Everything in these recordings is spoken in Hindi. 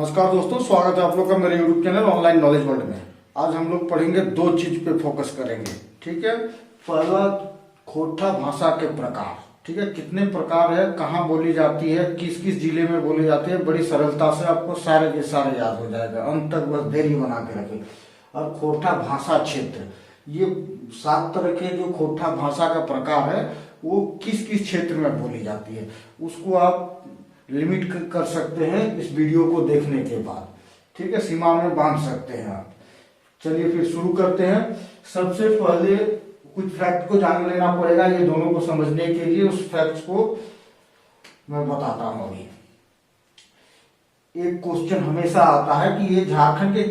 नमस्कार दोस्तों, स्वागत है आप लोग का मेरे YouTube channel online knowledge world में। आज हम लोग पढ़ेंगे दो चीज पे फोकस करेंगे। ठीक है, पहला खोटा भाषा के प्रकार। ठीक है, कितने प्रकार है, कहाँ बोली जाती है, किस किस जिले में बोली जाती है, बड़ी सरलता से आपको सारे के सारे याद हो जाएगा। अंत तक बस देरी बना के रखें। और खोटा भाषा क्षेत्र, ये 7 तरह के जो खोटा भाषा का प्रकार है वो किस किस क्षेत्र में बोली जाती है उसको आप लिमिट कर सकते हैं इस वीडियो को देखने के बाद। ठीक है, सीमा में बांध सकते हैं आप। चलिए फिर शुरू करते हैं। सबसे पहले कुछ फैक्ट को जान लेना पड़ेगा, ये दोनों को समझने के लिए उस फैक्ट्स को मैं बताता हूं। अभी एक क्वेश्चन हमेशा आता है कि ये झारखंड के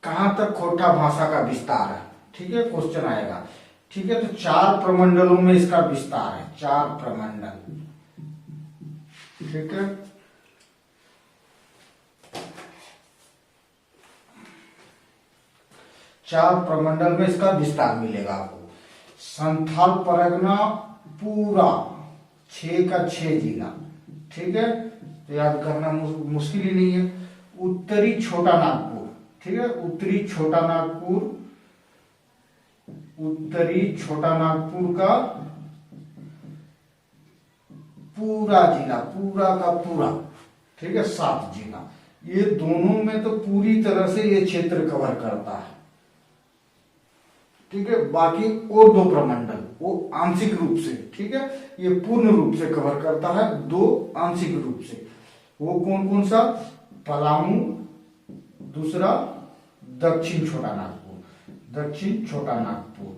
कहां तक खोटा भाषा का विस्तार है। ठीक है, क्वेश्चन आएगा। ठीक है, तो 4 प्रमंडलों में इसका विस्तार है। 4 प्रमंडल। ठीक है, चार प्रमंडल में इसका विस्तार मिलेगा आपको। संथाल परगना पूरा 6 का 6 जिला। ठीक है, तो याद करना मुश्किल ही नहीं है। उत्तरी छोटा नागपुर। ठीक है, उत्तरी छोटा नागपुर, उत्तरी छोटा नागपुर का पूरा जिला, पूरा का पूरा। ठीक है, 7 जिला। ये दोनों में तो पूरी तरह से ये क्षेत्र कवर करता है। ठीक है, बाकी और 2 प्रमंडल वो आंशिक रूप से। ठीक है, ये पूर्ण रूप से कवर करता है, 2 आंशिक रूप से। वो कौन कौन सा? पलामू, दूसरा दक्षिण छोटा नागपुर। दक्षिण छोटा नागपुर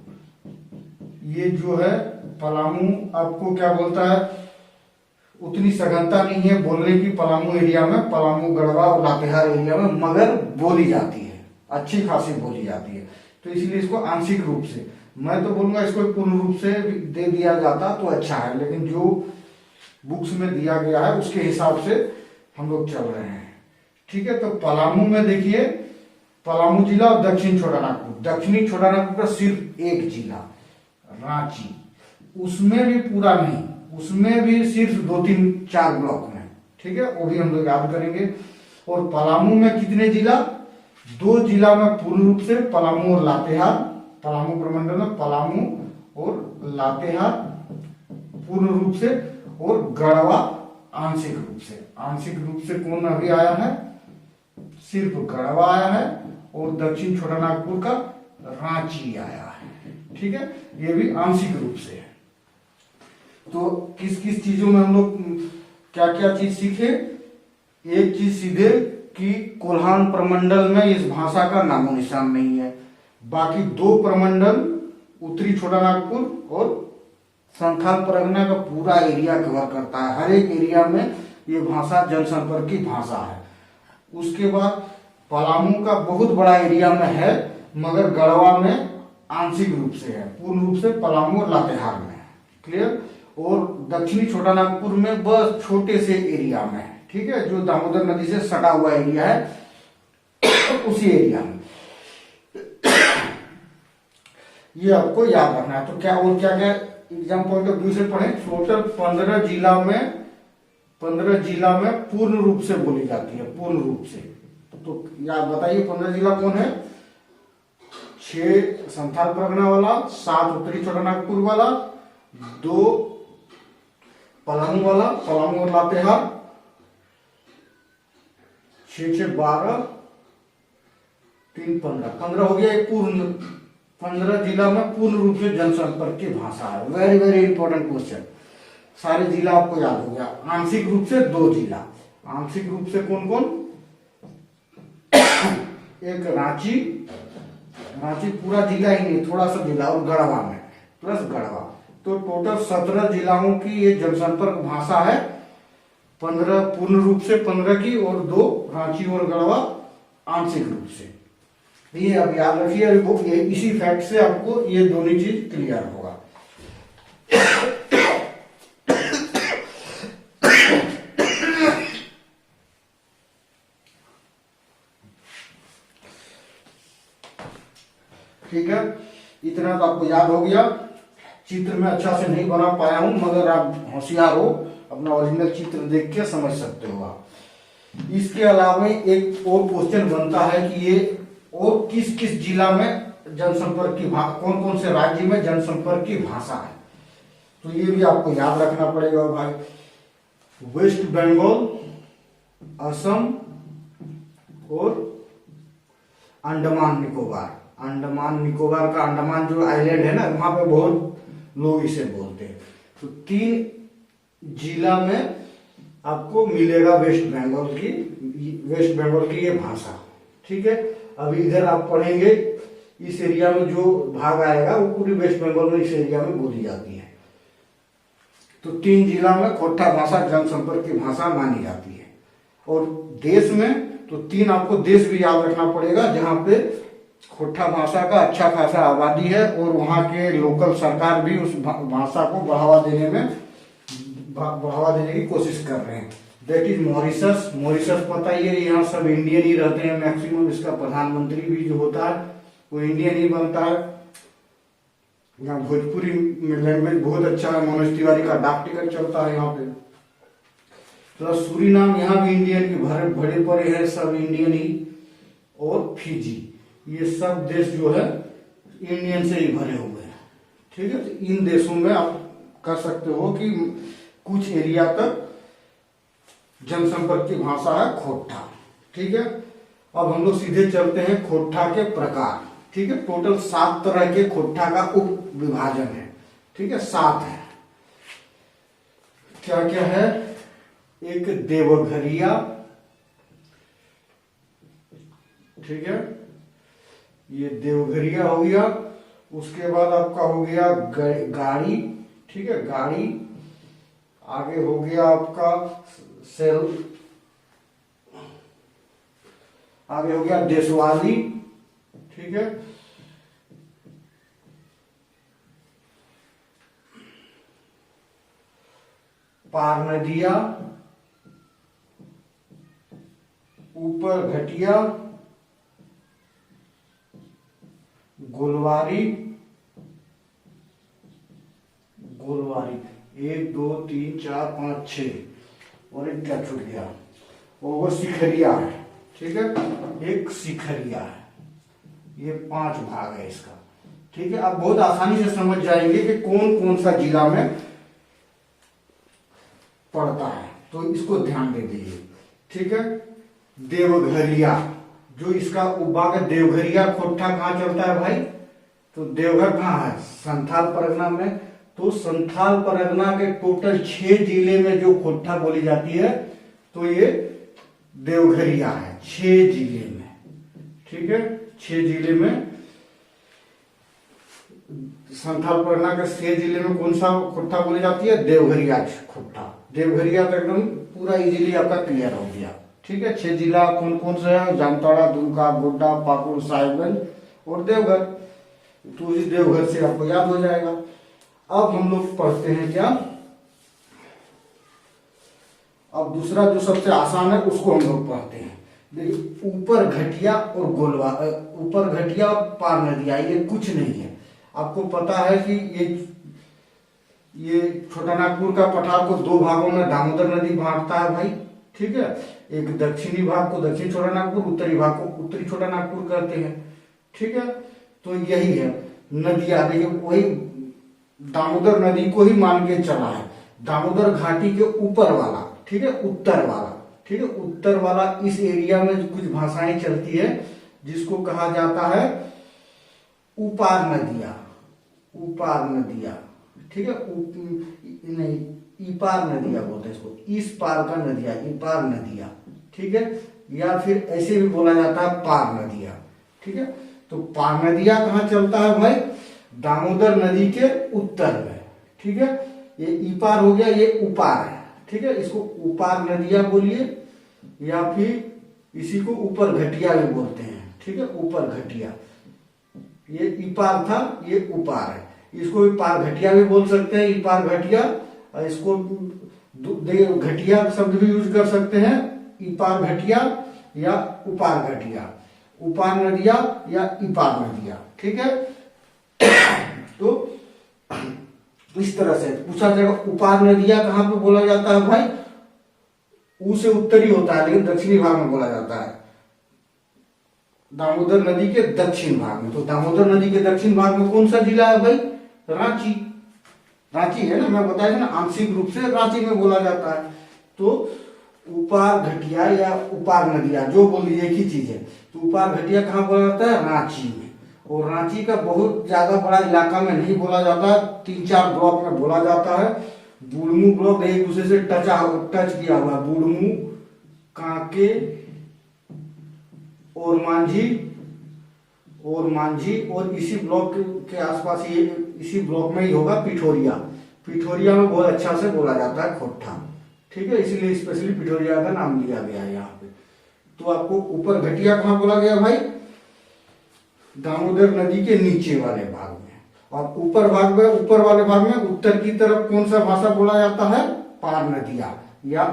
ये जो है पलामू, आपको क्या बोलता है, उतनी सघनता नहीं है बोलने की पलामू एरिया में, पलामू, गढ़वा और लातेहार एरिया में, मगर बोली जाती है, अच्छी खासी बोली जाती है। तो इसलिए इसको आंशिक रूप से, मैं तो बोलूंगा इसको पूर्ण रूप से दे दिया जाता तो अच्छा है, लेकिन जो बुक्स में दिया गया है उसके हिसाब से हम लोग चल रहे हैं। ठीक है, तो पलामू में देखिए, पलामू जिला और दक्षिण छोटा नागपुर। दक्षिणी छोटा नागपुर का सिर्फ एक जिला रांची, उसमें भी पूरा नहीं, उसमें भी सिर्फ 2-3-4 ब्लॉक में। ठीक है, वो भी हम लोग याद करेंगे। और पलामू में कितने जिला? 2 जिला में पूर्ण रूप से, पलामू और लातेहार। पलामू प्रमंडल में पलामू और लातेहार पूर्ण रूप से, और गढ़वा आंशिक रूप से। आंशिक रूप से कौन अभी आया है? सिर्फ गढ़वा आया है, और दक्षिण छोटा नागपुर का रांची आया है। ठीक है, ये भी आंशिक रूप से है। तो किस किस चीजों में हम लोग क्या क्या चीज सीखे? एक चीज सीधे कि कोल्हान प्रमंडल में इस भाषा का नामो निशान नहीं है। बाकी 2 प्रमंडल, उत्तरी छोटा नागपुर और संथाल परगना का पूरा एरिया कवर करता है। हर एक एरिया में ये भाषा जनसंपर्क की भाषा है। उसके बाद पलामू का बहुत बड़ा एरिया में है, मगर गढ़वा में आंशिक रूप से है, पूर्ण रूप से पलामू और लातेहार में है। क्लियर? और दक्षिणी छोटा नागपुर में बस छोटे से एरिया में है। ठीक है, जो दामोदर नदी से सटा हुआ एरिया है उसी एरिया में। ये आपको याद रखना है। तो क्या और क्या क्या एग्जाम पॉइंट ऑफ व्यू से पढ़े? टोटल 15 जिला में पूर्ण रूप से बोली जाती है, पूर्ण रूप से। तो याद बताइए 15 जिला कौन है? 6 संथाल परगना वाला, 7 उत्तरी छोटा नागपुर वाला, 2 पलामू वाला, पलामू और लातेहार, 6 12 3 15 हो गया। एक पूर्ण 15 जिला में पूर्ण रूप से जनसंपर्क की भाषा है। Very very important question. सारे जिला आपको याद हो गया। आंशिक रूप से 2 जिला। आंशिक रूप से कौन कौन? एक रांची, रांची पूरा जिला ही नहीं, थोड़ा सा जिला, और गढ़वा में प्लस गढ़वा। तो टोटल 17 जिलाओं की ये जनसंपर्क भाषा है। 15 पूर्ण रूप से 15 की, और 2 रांची और गढ़वा आंशिक रूप से। ये अब याद रखिए, ये इसी फैक्ट से आपको ये दोनों चीज क्लियर होगा। ठीक है, इतना तो आपको याद हो गया। चित्र में अच्छा से नहीं बना पाया हूं, मगर आप होशियार हो, अपना ओरिजिनल चित्र देख के समझ सकते हो आप। इसके अलावा एक और क्वेश्चन बनता है कि ये और किस किस जिला में जनसंपर्क की कौन कौन से राज्य में जनसंपर्क की भाषा है, तो ये भी आपको याद रखना पड़ेगा भाई। वेस्ट बंगाल, असम और अंडमान निकोबार। अंडमान निकोबार का, अंडमान जो आइलैंड है ना, वहां पे बहुत लोग इसे बोलते हैं। तो 3 जिला में आपको मिलेगा वेस्ट बंगाल की ये भाषा, ठीक है। अभी इधर आप पढ़ेंगे, इस एरिया में जो भाग आएगा वो पूरी वेस्ट बंगाल में इस एरिया में बोली जाती है। तो 3 जिला में खोट्टा भाषा जनसंपर्क की भाषा मानी जाती है। और देश में तो 3 आपको देश भी याद रखना पड़ेगा जहां पे खोट्टा भाषा का अच्छा खासा आबादी है और वहां के लोकल सरकार भी उस भाषा को बढ़ावा देने की कोशिश कर रहे हैं। That is Mauritius. मॉरिशस पता ही है, यहाँ सब इंडियन ही रहते हैं मैक्सिमम। इसका प्रधानमंत्री भी जो होता है वो इंडियन ही बनता है। यहाँ भोजपुरी लैंग्वेज बहुत अच्छा है, मनोज तिवारी का डाक टिकट चलता है यहाँ पे। प्लस सूरीनाम, यहाँ भी इंडियन के भरे पड़े हैं, सब इंडियन ही। और फिजी, ये सब देश जो है इंडियन से ही भरे हुए हैं, ठीक है। तो इन देशों में आप कर सकते हो कि कुछ एरिया तक जनसंपर्क की भाषा है खोट्टा, ठीक है। अब हम लोग सीधे चलते हैं खोट्टा के प्रकार, ठीक है। टोटल 7 तरह के खोट्टा का उप विभाजन है, ठीक है, 7 है। क्या क्या है? एक देवघरिया, ठीक है, ये देवघरिया हो गया। उसके बाद आपका हो गया गाड़ी, ठीक है, गाड़ी। आगे हो गया आपका सेल, आगे हो गया देशवाली, ठीक है। पार नदिया, ऊपर घटिया, गोलवारी, गोलवारी 1 2 3 4 5 6 और एक क्या छूट गया, वो शिखरिया है, ठीक है, एक शिखरिया है। ये 5 भाग है इसका, ठीक है। आप बहुत आसानी से समझ जाएंगे कि कौन कौन सा जिला में पड़ता है, तो इसको ध्यान दे दीजिए, ठीक है। देवघरिया, जो इसका उपभाग है, देवघरिया खोट्टा कहाँ चलता है भाई? तो देवघर कहाँ है? संथाल परगना में। तो संथाल परगना के टोटल 6 जिले में जो खोट्टा बोली जाती है, तो ये देवघरिया है 6 जिले में, ठीक है। 6 जिले में, संथाल परगना के 6 जिले में कौन सा खोट्टा बोली जाती है? देवघरिया खोट्टा। देवघरिया तो एकदम पूरा इजीली आपका क्लियर हो गया, ठीक है। 6 जिला कौन कौन से है? जामताड़ा, दुमका, गोड्डा, पाकुड़, साहिबगंज और देवघर। तो इस देवघर से आपको याद हो जाएगा। अब हम लोग पढ़ते हैं क्या? अब दूसरा जो सबसे आसान है उसको हम लोग पढ़ते हैं। देखिए, ऊपर घटिया और गोलवा, ऊपर घटिया और पार नदिया, ये कुछ नहीं है। आपको पता है कि ये छोटा नागपुर का पठार को 2 भागों में दामोदर नदी बांटता है भाई, ठीक है। एक दक्षिणी भाग को दक्षिण छोटा नागपुर, उत्तरी भाग को उत्तरी छोटा नागपुर कहते हैं, ठीक है। तो यही है नदियां। देखिए, वही दामोदर नदी को ही मान के चला है। दामोदर घाटी के ऊपर वाला, ठीक है, उत्तर वाला, ठीक है, उत्तर वाला इस एरिया में कुछ भाषाएं चलती है जिसको कहा जाता है उपार नदिया, उपार नदिया, ठीक है। नहीं, इपार नदिया बोलते हैं इसको, इस पार का नदिया, इपार नदिया, ठीक है। या फिर ऐसे भी बोला जाता है पार नदिया, ठीक है। तो पार नदिया कहाँ चलता है भाई? दामोदर नदी के उत्तर में, ठीक है। ये इपार हो गया, ये उपार है, ठीक है। इसको उपार नदिया बोलिए या फिर इसी को ऊपर घटिया भी बोलते हैं, ठीक है, ऊपर घटिया। ये इपार था, ये उपार है। इसको भी पार घटिया भी बोल सकते हैं, इपार घटिया। इसको घटिया शब्द भी यूज कर सकते हैं, इपार घटिया या उपार घटिया, उपार नदिया या इपार नदिया, ठीक है। तो इस तरह से पूछा जाएगा उपार नदिया कहां पे बोला जाता है भाई? ऊ से उत्तरी होता है, लेकिन दक्षिणी भाग में बोला जाता है, दामोदर नदी के दक्षिण भाग में। तो दामोदर नदी के दक्षिण भाग में कौन सा जिला है भाई? रांची। रांची है ना, मैं बताया था ना, आंशिक रूप से रांची में बोला जाता है। तो उपार घटिया या उपार नदिया जो बोली एक ही चीज है। तो उपार घटिया कहाँ बोला जाता है? रांची में। और रांची का बहुत ज्यादा बड़ा इलाका में नहीं बोला जाता, 3-4 ब्लॉक में बोला जाता है। बुढ़मू ब्लॉक एक दूसरे से टच किया हुआ है, बुढ़मू, कांके और मांझी और इसी ब्लॉक के आसपास ये इसी ब्लॉक में ही होगा पिठोरिया। पिठोरिया में बहुत अच्छा से बोला जाता है खोट्ठा, ठीक है, इसलिए स्पेशली पिठोरिया का नाम लिया गया है यहाँ पे। तो आपको ऊपर घटिया कहाँ बोला गया भाई? दामोदर नदी के नीचे वाले भाग में। और ऊपर वाले भाग में उत्तर की तरफ कौन सा भाषा बोला जाता है? पार नदिया या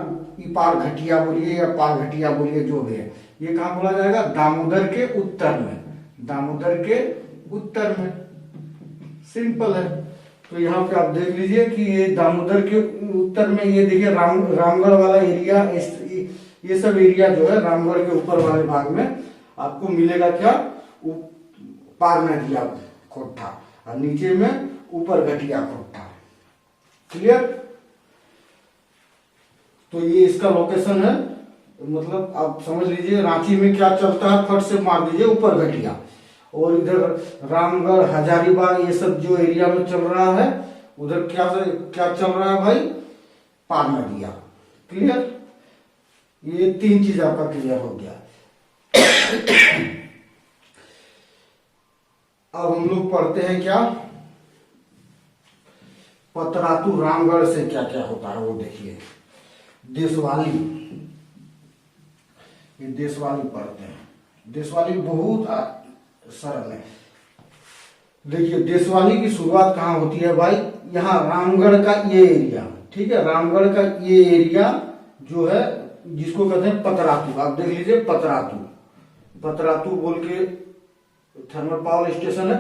पार घटिया बोलिए या पार घटिया बोलिए, जो भी है। ये कहाँ बोला जाएगा? दामोदर के उत्तर में। दामोदर के उत्तर में, सिंपल है। तो यहाँ पे आप देख लीजिए कि ये दामोदर के उत्तर में, ये देखिए रामगढ़ वाला एरिया, ये सब एरिया जो है रामगढ़ के ऊपर वाले भाग में आपको मिलेगा क्या? पार नदिया खोट्ठा, और नीचे में ऊपर घटिया खोट्ठा। क्लियर? तो ये इसका लोकेशन है, मतलब आप समझ लीजिए रांची में क्या चलता है, फट से मार दीजिए ऊपर घटिया। और इधर रामगढ़, हजारीबाग, ये सब जो एरिया में चल रहा है, उधर क्या चल रहा है भाई? पार नदिया। क्लियर? ये 3 चीज आपका क्लियर हो गया। अब हम लोग पढ़ते हैं क्या? पतरातू रामगढ़ से क्या क्या होता है वो देखिए। देशवाली, ये देशवाली पढ़ते हैं। देशवाली बहुत सरल है। देखिए देशवाली की शुरुआत कहाँ होती है भाई? यहाँ रामगढ़ का ये एरिया, ठीक है, रामगढ़ का ये एरिया जो है, जिसको कहते हैं पतरातू। आप देख लीजिए पतरातू बोल के थर्मल पावर स्टेशन है।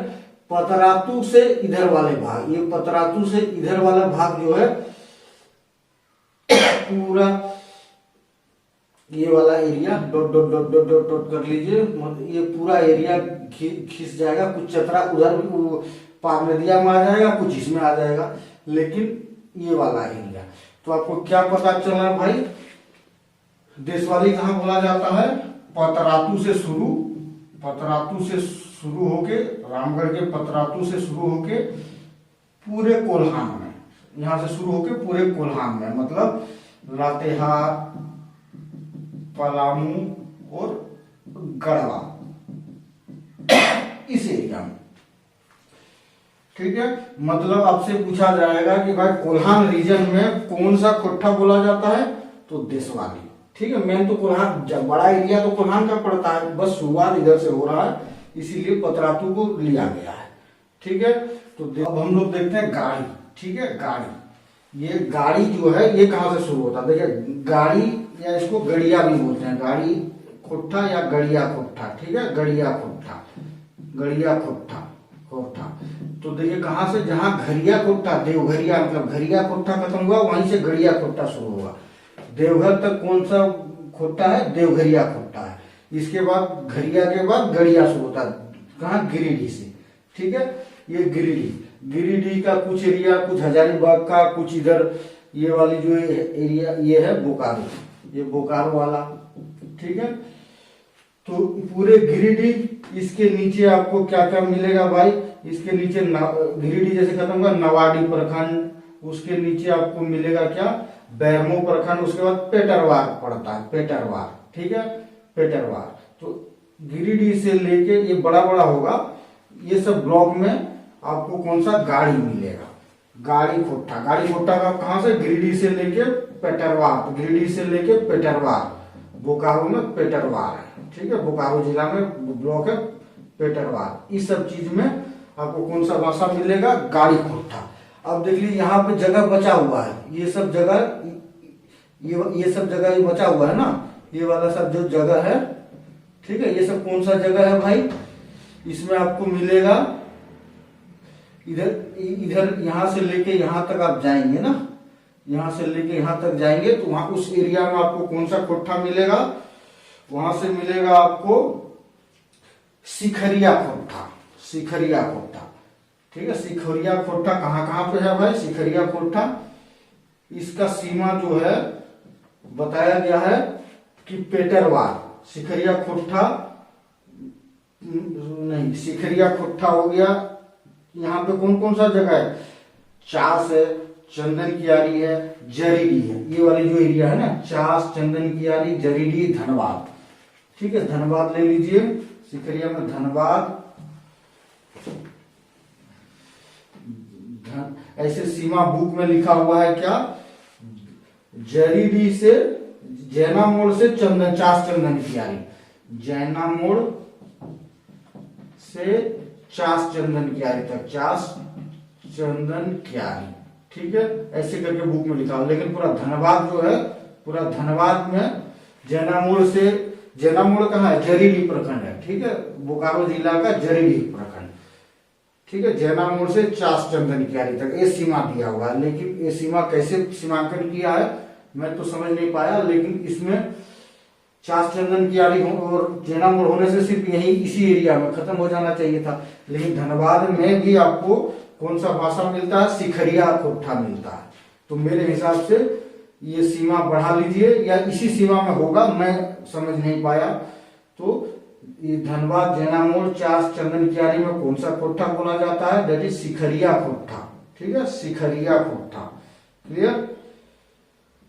पतरातू से इधर वाले भाग, ये पतरातू से इधर वाला भाग जो है पूरा ये वाला area dot dot dot dot dot dot कर लीजिए, ये पूरा एरिया खिंच जाएगा। कुछ चतरा उधर भी पार नदिया में आ जाएगा, कुछ इसमें आ जाएगा, लेकिन ये वाला एरिया। तो आपको क्या पता चल रहा है भाई? देशवाली कहाँ बोला जाता है? पतरातू से शुरू होके, रामगढ़ के पतरातू से शुरू होके पूरे कोल्हान में, यहां से शुरू होके पूरे कोल्हान में, मतलब लातेहार, पलामू और गढ़वा, इस एरिया में, ठीक है। मतलब आपसे पूछा जाएगा कि भाई कोल्हान रीजन में कौन सा खोट्ठा बोला जाता है? तो देशवाली, ठीक है। मेन तो कोल्हान, जब बड़ा एरिया तो कोल्हान का पड़ता है, बस शुरुआत इधर से हो रहा है, इसीलिए पतरातू को लिया गया है, ठीक है। तो अब हम लोग देखते हैं गाड़ी, ठीक है। गाड़ी, ये गाड़ी जो है ये कहां से शुरू होता है? देखिए गाड़ी, या इसको गड़िया भी बोलते हैं, गाड़ी खोट्ठा या गड़िया खोट्ठा, ठीक है, गड़िया खोट्ठा, गड़िया खोट्ठा, खोट्ठा। तो देखिए कहां से, जहां घरिया खोट्ठा, देवघरिया, मतलब घरिया खोट्ठा खत्म हुआ, वहीं से गड़िया खोट्ठा शुरू हुआ। देवघर तक कौन सा खोट्ठा है? देवघरिया खोट्ठा है। इसके बाद घरिया के बाद गड़िया शुरू होता है, कहाँ? गिरिडीह से, ठीक है। ये गिरिडीह का कुछ एरिया, कुछ हजारीबाग का, कुछ इधर ये वाली जो एरिया ये है बोकारो, ये बोकारो वाला, ठीक है। तो पूरे गिरिडीह, इसके नीचे आपको क्या क्या मिलेगा भाई? इसके नीचे गिरिडीह जैसे खत्म हुआ नवाडी प्रखंड, उसके नीचे आपको मिलेगा क्या? बैरमो प्रखंड, उसके बाद पेटरवार पड़ता है, पेटरवार, ठीक है, पेटरवार। तो गिरिडीह से लेके ये बड़ा बड़ा होगा, ये सब ब्लॉक में आपको कौन सा गाड़ी मिलेगा? गाड़ी खोट्ठा। गाड़ी खोट्ठा का कहां से? गिरिडीह से लेके पेटरवार, तो गिरिडीह से लेके पेटरवार, बोकारो में पेटरवार है, ठीक है, बोकारो जिला में ब्लॉक है पेटरवार। इस सब चीज में आपको कौन सा भाषा मिलेगा? गाड़ी खोट्ठा। अब देख लीजिए यहाँ पे जगह बचा हुआ है, ये सब जगह, ये सब जगह ये बचा हुआ है ना, ये वाला सब जो जगह है, ठीक है, ये सब कौन सा जगह है भाई? इसमें आपको मिलेगा इधर, इधर यहां से लेके यहां तक आप जाएंगे ना, यहाँ से लेके यहाँ तक जाएंगे तो वहां उस एरिया में आपको कौन सा खोट्टा मिलेगा, वहां से मिलेगा आपको शिखरिया खोट्टा, शिखरिया खोट्टा। ठीक है, शिखरिया खोट्टा कहाँ कहाँ पे है भाई, शिखरिया खोट्टा इसका सीमा जो है बताया गया है कि पेटरवार, शिखरिया खोट्टा नहीं, शिखरिया खोट्टा हो गया। यहाँ पे कौन कौन सा जगह है, चास है, चंदन कियारी है, जरीडी है, ये वाली जो एरिया है ना, चास, चंदन कियारी, जरीडी, धनबाद। ठीक है, धनबाद ले लीजिए, शिखरिया में धनबाद, ऐसे सीमा बुक में लिखा हुआ है क्या, जरीडी से जैना मोड़ से चंदन, चास चंदन कियारी, जैना मोड़ से चास चंदन कियारी तक, चास चंदन कियारी। ठीक है, ऐसे करके बुक में लिखा हुआ, लेकिन पूरा धनबाद जो है, पूरा धनबाद में जैना मोड़ से, जैना मोड़ कहाँ है, जरीडी प्रखंड है। ठीक है, बोकारो जिला का जरीडी प्रखंड। ठीक है, जैना मोड़ से चास चंदन कियारी तक ये सीमा दिया हुआ है, लेकिन ये सीमा कैसे सीमांकन किया है मैं तो समझ नहीं पाया, लेकिन इसमें चास चंदन कियारी और जैना मोड़ होने से सिर्फ यही इसी एरिया में खत्म हो जाना चाहिए था, लेकिन धनबाद में भी आपको कौन सा भाषा मिलता है, शिखरिया खोट्टा मिलता है। तो मेरे हिसाब से ये सीमा बढ़ा लीजिए, या इसी सीमा में होगा, मैं समझ नहीं पाया। तो ये धनबाद, जैना मोड़, चास चंदन कियारी में कौन सा खोट्टा बोला जाता है, दैट इज शिखरिया खोट्टा। ठीक है, शिखरिया खोट्टा। क्लियर,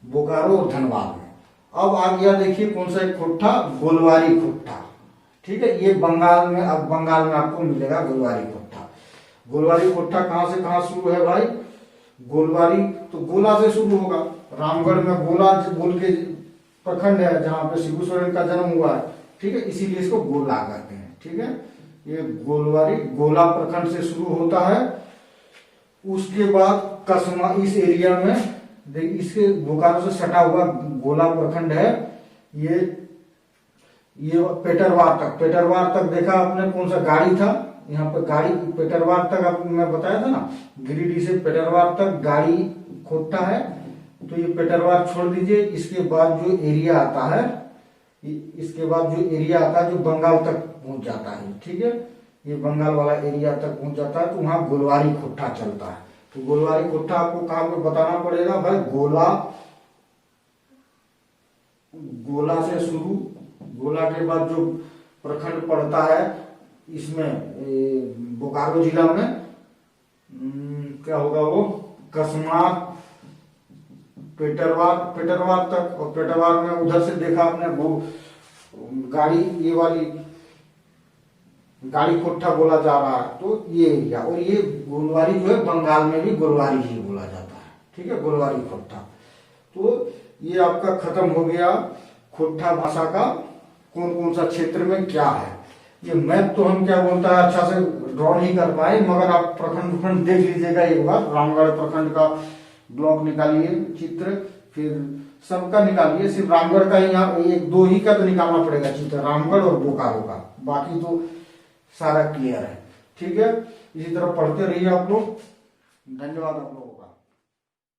बोकारो और धनबाद में। अब आ गया देखिए कौन सा एक खोट्टा, गोलवारी खोट्टा। ठीक है, ये बंगाल में, अब बंगाल में आपको मिलेगा गोलवारी खोट्टा। गोलवारी खोट्टा कहां से कहां शुरू है भाई, गोलवारी तो गोला से शुरू होगा, रामगढ़ में गोला बोल के प्रखंड है जहां पे शिबू सोरेन का जन्म हुआ है। ठीक है, इसीलिए इसको गोला कहते हैं। ठीक है, ये गोलवारी गोला प्रखंड से शुरू होता है। उसके बाद कसमा, इस एरिया में इसके बोकारो से सटा हुआ गोला प्रखंड है, ये पेटरवार तक, पेटरवार तक देखा आपने कौन सा गाड़ी था, यहाँ पे गाड़ी पेटरवार तक आप, मैं बताया था ना, गिरिडीह से पेटरवार तक गाड़ी खोट्टा है। तो ये पेटरवार छोड़ दीजिए, इसके बाद जो एरिया आता है, इसके बाद जो एरिया आता है जो बंगाल तक पहुंच जाता है। ठीक है, ये बंगाल वाला एरिया तक पहुंच जाता है, तो वहां गोलवारी खोट्टा चलता है। तो गोलवारी खोट्टा आपको कहां पे बताना पड़ेगा भाई, गोला, गोला से शुरू, गोला के बाद जो प्रखंड पड़ता है इसमें बोकारो जिला में, क्या होगा वो, कसमार, पेटरवार, पेटरवार तक। और पेटरवार में उधर से देखा आपने वो गाड़ी, ये वाली गाड़ी खोट्टा बोला जा रहा है, तो ये एरिया। और ये गोलवारी जो है बंगाल में भी गोलवारी ही बोला जाता है। ठीक है, गोलवारी खोट्टा। तो ये आपका खत्म हो गया खोट्टा भाषा का कौन कौन सा क्षेत्र में क्या है। ये मैप तो हम क्या बोलता है अच्छा से ड्रॉ नहीं कर पाए, मगर आप प्रखंड देख लीजिएगा एक बार, रामगढ़ प्रखंड का ब्लॉक निकालिए चित्र, फिर सबका निकालिए, सिर्फ रामगढ़ का ही यहाँ एक दो ही का तो निकालना पड़ेगा चित्र, रामगढ़ और बोकारो का, बाकी तो सारा क्लियर है। ठीक है, इसी तरह पढ़ते रहिए आप लोग। धन्यवाद आप लोगों को।